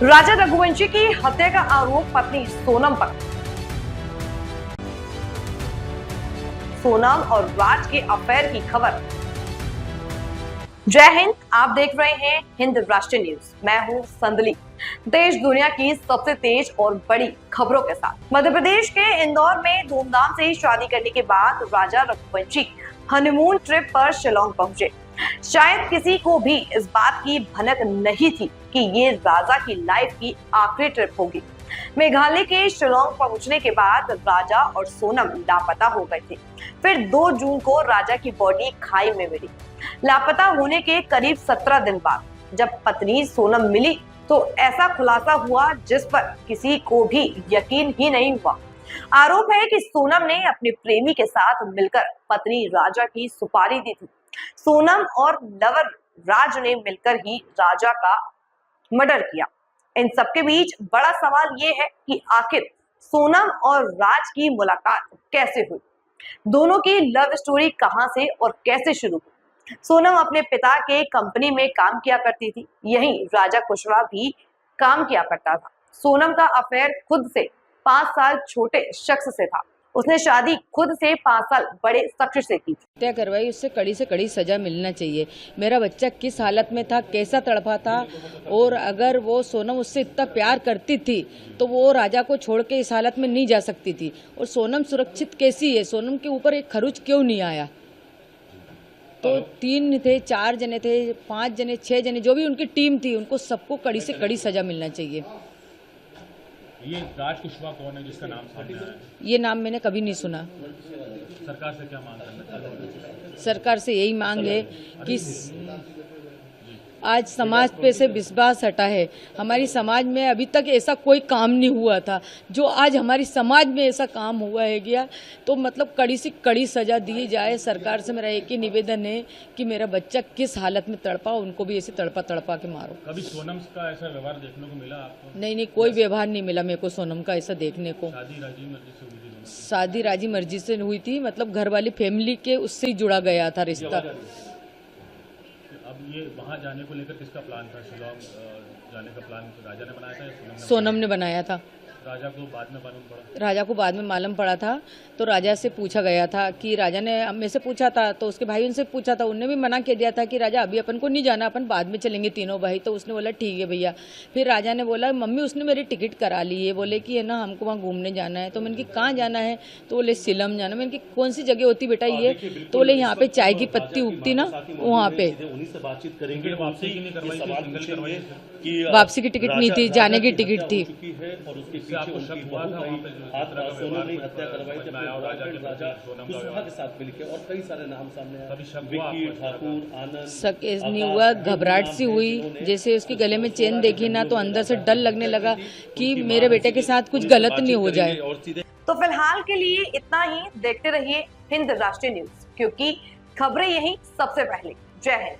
राजा रघुवंशी की हत्या का आरोप पत्नी सोनम पर। सोनम और राज के अफेयर की खबर। जय हिंद, आप देख रहे हैं हिंद राष्ट्रीय न्यूज। मैं हूं संदली, देश दुनिया की सबसे तेज और बड़ी खबरों के साथ। मध्य प्रदेश के इंदौर में धूमधाम से शादी करने के बाद राजा रघुवंशी हनीमून ट्रिप पर शिलोंग पहुंचे। शायद किसी को भी इस बात की भनक नहीं थी कि ये राजा की लाइफ की आखिरी ट्रिप होगी। मेघालय के शिलोंग पहुंचने के बाद राजा और सोनम लापता हो गए थे। फिर 2 जून को राजा की बॉडी खाई में मिली। लापता होने के करीब 17 दिन बाद जब पत्नी सोनम मिली तो ऐसा खुलासा हुआ जिस पर किसी को भी यकीन ही नहीं हुआ। आरोप है कि सोनम ने अपने प्रेमी के साथ मिलकर पत्नी राजा की सुपारी दी थी। सोनम और लवर राज ने मिलकर ही राजा का मर्डर किया। इन सबके बीच बड़ा सवाल ये है कि आखिर सोनम और राज की मुलाकात कैसे हुई, दोनों की लव स्टोरी कहां से और कैसे शुरू हुई। सोनम अपने पिता के कंपनी में काम किया करती थी, यहीं राजा कुशवाहा भी काम किया करता था। सोनम का अफेयर खुद से 5 साल छोटे शख्स से था। उसने शादी खुद से 5 साल बड़े शख्स से की। हत्या करवाई, उससे कड़ी से कड़ी सजा मिलना चाहिए। मेरा बच्चा किस हालत में था, कैसा तड़पा था, और अगर वो सोनम उससे इतना प्यार करती थी तो वो राजा को छोड़ के इस हालत में नहीं जा सकती थी। और सोनम सुरक्षित कैसी है, सोनम के ऊपर एक खरोच क्यों नहीं आया। तो 3 थे, 4 जने थे, 5 जने, 6 जने, जो भी उनकी टीम थी, उनको सबको कड़ी से कड़ी सजा मिलना चाहिए। ये राज कुशवाहा कौन है जिसका नाम सामने आया है? ये नाम मैंने कभी नहीं सुना। सरकार से क्या मांग करना चाहते हैं? सरकार से यही मांग है कि आज समाज पे से विश्वास हटा है। हमारी समाज में अभी तक ऐसा कोई काम नहीं हुआ था, जो आज हमारी समाज में ऐसा काम हुआ है गया, तो मतलब कड़ी से कड़ी सजा दी जाए। सरकार से मेरा एक ही निवेदन है कि मेरा बच्चा किस हालत में तड़पा, उनको भी ऐसे तड़पा तड़पा के मारो। कभी सोनम का ऐसा व्यवहार देखने को मिला आपको? नहीं, कोई व्यवहार नहीं मिला मेरे को सोनम का ऐसा देखने को। शादी राजी मर्जी से हुई थी? शादी राजी मर्जी से हुई थी, मतलब घर वाली फैमिली के उससे ही जुड़ा गया था रिश्ता। अब ये वहाँ जाने को लेकर किसका प्लान था? शिलोंग जाने का प्लान राजा ने बनाया था या सोनम ने बनाया था। राजा को बाद में मालूम पड़ा? राजा को बाद में मालूम पड़ा था, तो राजा से पूछा गया था कि राजा ने मेरे से पूछा था, तो उसके भाई उनसे पूछा था, उनने भी मना कर दिया था कि राजा अभी अपन को नहीं जाना, अपन बाद में चलेंगे तीनों भाई। तो उसने बोला ठीक है भैया। फिर राजा ने बोला मम्मी उसने मेरी टिकट करा ली है, बोले कि है ना हमको वहाँ घूमने जाना है। तो मैंने कि कहाँ जाना है? तो बोले शिलम जाना। मैंने कि कौन सी जगह होती बेटा ये? तो बोले यहाँ पे चाय की पत्ती उगती ना, वहाँ पे। वापसी की टिकट नहीं थी, जाने की टिकट थी। शक नहीं हुआ, घबराहट सी हुई। जैसे उसके गले में चेन देखी ना, तो अंदर से डर लगने लगा कि मेरे बेटे के साथ कुछ गलत नहीं हो जाए। तो फिलहाल के लिए इतना ही। देखते रहिए हिंद राष्ट्रीय न्यूज, क्योंकि खबरें यहीं सबसे पहले। जय हिंद।